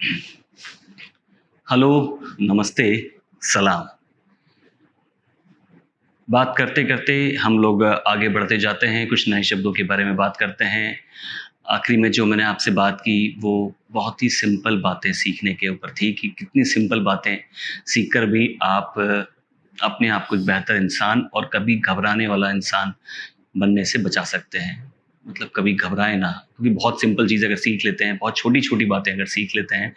Hello, नमस्ते, सलाम। बात करते-करते हम लोग आगे बढ़ते जाते हैं, कुछ नए शब्दों के बारे में बात करते हैं। आखिरी में जो मैंने आपसे बात की, वो बहुत ही सिंपल बातें सीखने के ऊपर थी कि कितनी सिंपल बातें सीख कर भी आप अपने आप को एक बेहतर इंसान और कभी घबराने वाला इंसान बनने से बचा सकते हैं। मतलब कभी घबराएँ ना, क्योंकि बहुत सिंपल चीज़ें अगर सीख लेते हैं, बहुत छोटी-छोटी बातें अगर सीख लेते हैं,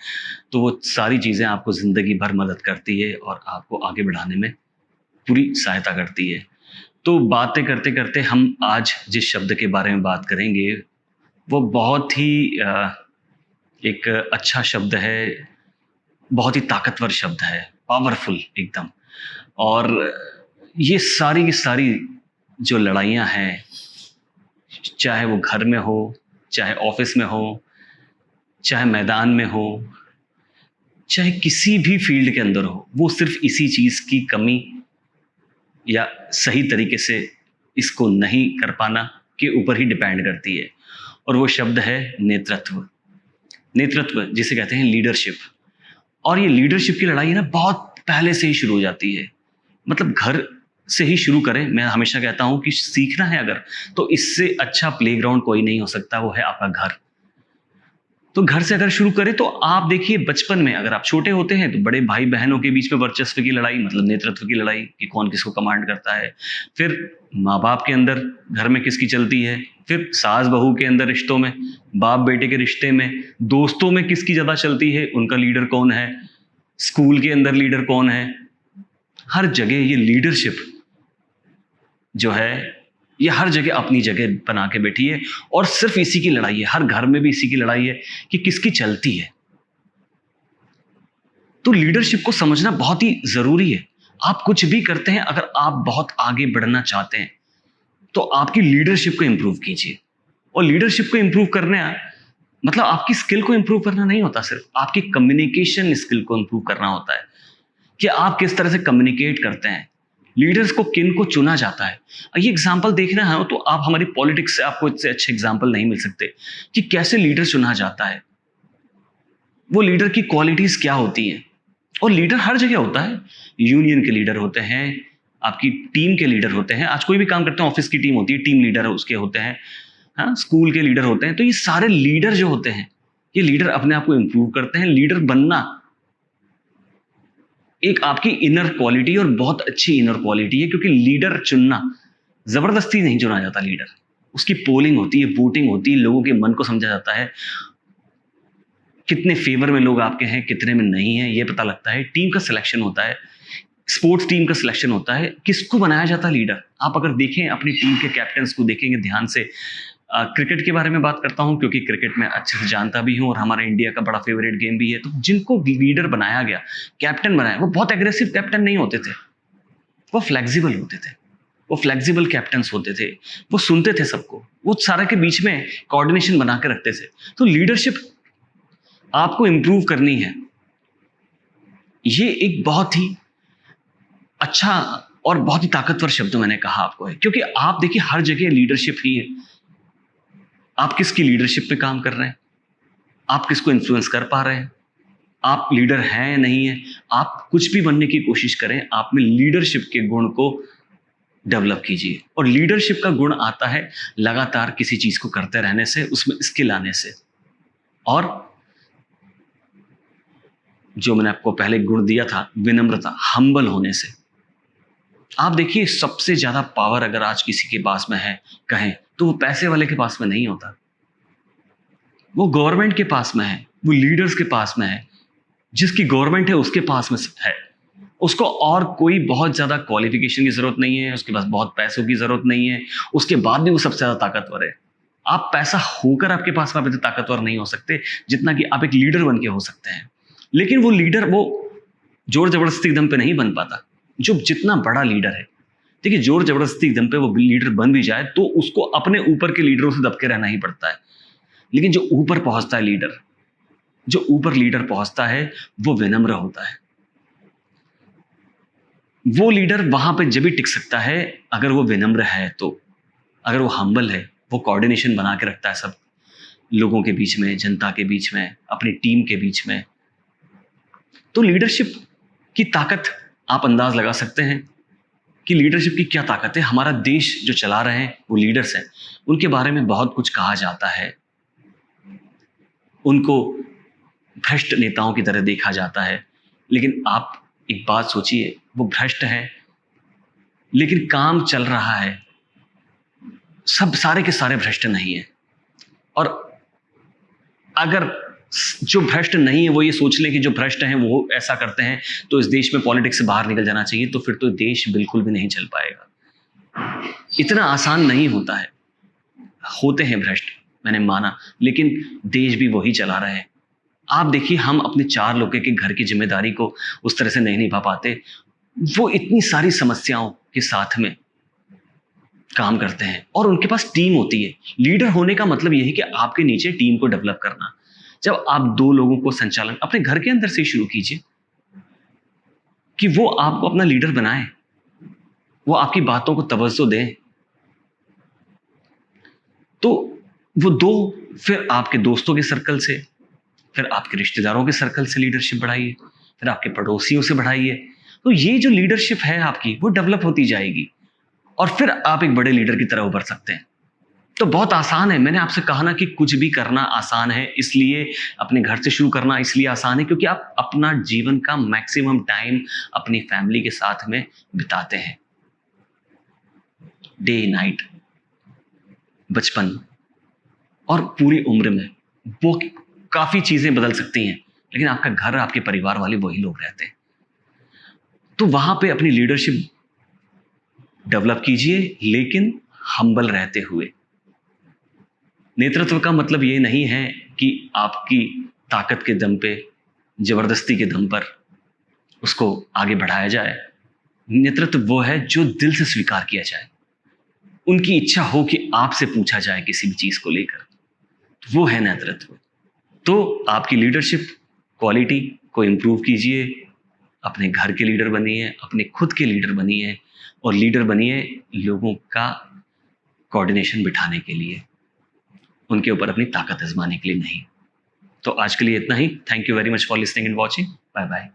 तो वो सारी चीज़ें आपको ज़िंदगी भर मदद करती है और आपको आगे बढ़ाने में पूरी सहायता करती है। तो बातें करते-करते हम आज जिस शब्द के बारे में बात करेंगे, वो बहुत ही एक अच्छा शब्द है, बहुत ही ताकतवर शब्द है, पावरफुल एकदम। और ये सारी की सारी जो लड़ाइयाँ हैं, चाहे वो घर में हो, चाहे ऑफ़िस में हो, चाहे मैदान में हो, चाहे किसी भी फ़ील्ड के अंदर हो, वो सिर्फ़ इसी चीज़ की कमी या सही तरीके से इसको नहीं कर पाना के ऊपर ही डिपेंड करती है। और वो शब्द है नेतृत्व। नेतृत्व जिसे कहते हैं लीडरशिप। और ये लीडरशिप की लड़ाई है ना, बहुत पहले से ही शुरू हो जाती है। मतलब घर से ही शुरू करें। मैं हमेशा कहता हूँ कि सीखना है अगर, तो इससे अच्छा प्लेग्राउंड कोई नहीं हो सकता, वो है आपका घर। तो घर से अगर शुरू करें तो आप देखिए, बचपन में अगर आप छोटे होते हैं तो बड़े भाई-बहनों के बीच में वर्चस्व की लड़ाई, मतलब नेतृत्व की लड़ाई कि कौन किसको कमांड करता है। फिर माँ-बाप के अंदर घर में किसकी चलती है, फिर सास-बहू के अंदर रिश्तों में, बाप-बेटे के रिश्ते में, दोस्तों में किसकी ज़्यादा चलती है, उनका लीडर कौन है, स्कूल के अंदर लीडर कौन है। हर जगह ये लीडरशिप जो है, ये हर जगह अपनी जगह बना के बैठी है और सिर्फ़ इसी की लड़ाई है, हर घर में भी इसी की लड़ाई है कि किसकी चलती है। तो लीडरशिप को समझना बहुत ही ज़रूरी है। आप कुछ भी करते हैं, अगर आप बहुत आगे बढ़ना चाहते हैं, तो आपकी लीडरशिप को इम्प्रूव कीजिए। और लीडरशिप को इम्प्रूव करना मतलब आपकी स्किल को इम्प्रूव करना नहीं होता, सिर्फ़ आपकी कम्युनिकेशन स्किल को इम्प्रूव करना होता है कि आप किस तरह से कम्युनिकेट करते हैं। लीडर्स को किन को चुना जाता है। ये एग्ज़ाम्पल देखना है तो आप हमारी पॉलिटिक्स से आपको इससे अच्छे एग्ज़ाम्पल नहीं मिल सकते कि कैसे लीडर चुना जाता है। वो लीडर की क्वालिटीज़ क्या होती हैं। और लीडर हर जगह होता है। यूनियन के लीडर होते हैं, आपकी टीम के लीडर होते हैं। आज कोई भी काम करते हैं, ऑफ़िस की टीम होती है, टीम लीडर उसके होते हैं, हाँ? स्कूल के लीडर होते हैं। तो ये सारे लीडर जो होते हैं, ये लीडर अपने आप को इम्प्रूव करते हैं। लीडर बनना एक आपकी इनर क्वालिटी और बहुत अच्छी इनर क्वालिटी है, क्योंकि लीडर चुनना ज़बरदस्ती नहीं चुना जाता लीडर। उसकी पोलिंग होती है, वोटिंग होती है, लोगों के मन को समझा जाता है। कितने फ़ेवर में लोग आपके हैं, कितने में नहीं हैं, ये पता लगता है। टीम का सिलेक्शन होता है, स्पोर्ट्स टीम का सिलेक्शन होता है। किसको बनाया जाता है लीडर? आप अगर देखें अपनी टीम के कैप्टन्स को देखेंगे ध्यान से। क्रिकेट के बारे में बात करता हूँ क्योंकि क्रिकेट मैं अच्छे से जानता भी हूँ और हमारा इंडिया का बड़ा फ़ेवरेट गेम भी है। तो जिनको लीडर बनाया गया, कैप्टन बनाया, वो बहुत एग्रेसिव कैप्टन नहीं होते थे। वो फ्लेक्सिबल होते थे। वो फ्लेक्सिबल कैप्टन्स होते थे। वो सुनते थे सबको। वो सारे के बीच में कोऑर्डिनेशन बना के रखते थे। तो लीडरशिप आपको इम्प्रूव करनी है। ये एक बहुत ही अच्छा और बहुत ही ताकतवर शब्द मैंने कहा आपको है, क्योंकि आप देखिए हर जगह लीडरशिप ही है। आप किसकी लीडरशिप पे काम कर रहे हैं? आप किसको इन्फ्लुएंस कर पा रहे हैं? आप लीडर हैं या नहीं है? आप कुछ भी बनने की कोशिश करें, आप में लीडरशिप के गुण को डेवलप कीजिए। और लीडरशिप का गुण आता है लगातार किसी चीज़ को करते रहने से, उसमें स्किल आने से। और जो मैंने आपको पहले गुण दिया था, विनम्रता, हम्बल होने से। आप देखिए सबसे ज़्यादा पावर अगर आज किसी के पास में है, कहें, तो वो पैसे वाले के पास में नहीं होता। वो गवर्नमेंट के पास में है, वो लीडर्स के पास में है। जिसकी गवर्नमेंट है उसके पास में है। उसको और कोई बहुत ज़्यादा क्वालिफ़िकेशन की ज़रूरत नहीं है, उसके पास बहुत पैसों की ज़रूरत नहीं है, उसके बाद भी वो सबसे ज़्यादा ताकतवर है। आप पैसा होकर आपके पास में आप इतने ताकतवर नहीं हो सकते, जितना कि आप एक लीडर बन के हो सकते हैं। लेकिन वो लीडर वो ज़ोर-ज़बरदस्ती दम पे नहीं बन पाता। जो जितना बड़ा लीडर है, देखिए ज़ोर-ज़बरदस्ती दम पे वो लीडर बन भी जाए, तो उसको अपने ऊपर के लीडरों से दब के रहना ही पड़ता है। लेकिन जो ऊपर पहुँचता है लीडर, जो ऊपर लीडर पहुँचता है, वो विनम्र होता है। वो लीडर वहाँ पे जब भी टिक सकता है अगर वो विनम्र है तो, अगर वो हम्बल है, वो कोऑर्डिनेशन बना के रखता है सब। लोगों के बीच में, जनता के बीच में, अपनी टीम के बीच में। तो लीडरशिप की ताकत आप अंदाज लगा सकते हैं कि लीडरशिप की क्या ताकत है। हमारा देश जो चला रहे हैं वो लीडर्स हैं, उनके बारे में बहुत कुछ कहा जाता है, उनको भ्रष्ट नेताओं की तरह देखा जाता है। लेकिन आप एक बात सोचिए, वो भ्रष्ट हैं लेकिन काम चल रहा है। सब सारे के सारे भ्रष्ट नहीं है। और अगर जो भ्रष्ट नहीं है वो ये सोच लें कि जो भ्रष्ट हैं वो ऐसा करते हैं तो इस देश में पॉलिटिक्स से बाहर निकल जाना चाहिए, तो फिर तो देश बिल्कुल भी नहीं चल पाएगा। इतना आसान नहीं होता है। होते हैं भ्रष्ट, मैंने माना, लेकिन देश भी वही चला रहे हैं। आप देखिए, हम अपने 4 लोगों के घर की जिम्मेदारी को उस तरह से नहीं निभा पाते। वो इतनी सारी समस्याओं के साथ में काम करते हैं और उनके पास टीम होती है। लीडर होने का मतलब यह है कि आपके नीचे टीम को डेवलप करना। जब आप 2 लोगों को संचालन अपने घर के अंदर से शुरू कीजिए कि वो आपको अपना लीडर बनाए, वो आपकी बातों को तवज्जो दें। तो वो 2 फिर आपके दोस्तों के सर्कल से, फिर आपके रिश्तेदारों के सर्कल से लीडरशिप बढ़ाइए, फिर आपके पड़ोसियों से बढ़ाइए। तो ये जो लीडरशिप है आपकी, वो डेवलप होती जाएगी और फिर आप एक बड़े लीडर की तरह उभर सकते हैं। तो बहुत आसान है। मैंने आपसे कहा ना कि कुछ भी करना आसान है, इसलिए अपने घर से शुरू करना इसलिए आसान है क्योंकि आप अपना जीवन का मैक्सिमम टाइम अपनी फैमिली के साथ में बिताते हैं। डे नाइट, बचपन और पूरी उम्र में वो काफी चीजें बदल सकती हैं, लेकिन आपका घर, आपके परिवार वाले वही लोग रहते हैं। तो वहां पे अपनी लीडरशिप डेवलप कीजिए, लेकिन हम्बल रहते हुए। नेतृत्व का मतलब ये नहीं है कि आपकी ताकत के दम पे, जबरदस्ती के दम पर उसको आगे बढ़ाया जाए। नेतृत्व वो है जो दिल से स्वीकार किया जाए, उनकी इच्छा हो कि आपसे पूछा जाए किसी भी चीज को लेकर, वो है नेतृत्व। तो आपकी लीडरशिप क्वालिटी को इम्प्रूव कीजिए, अपने घर के लीडर बनिए, अपने खुद के लीडर बनिए और लीडर बनिए लोगों का कोऑर्डिनेशन बिठाने के लिए, उनके ऊपर अपनी ताकत आजमाने के लिए नहीं। तो आज के लिए इतना ही। Thank you very much for listening and watching. Bye bye.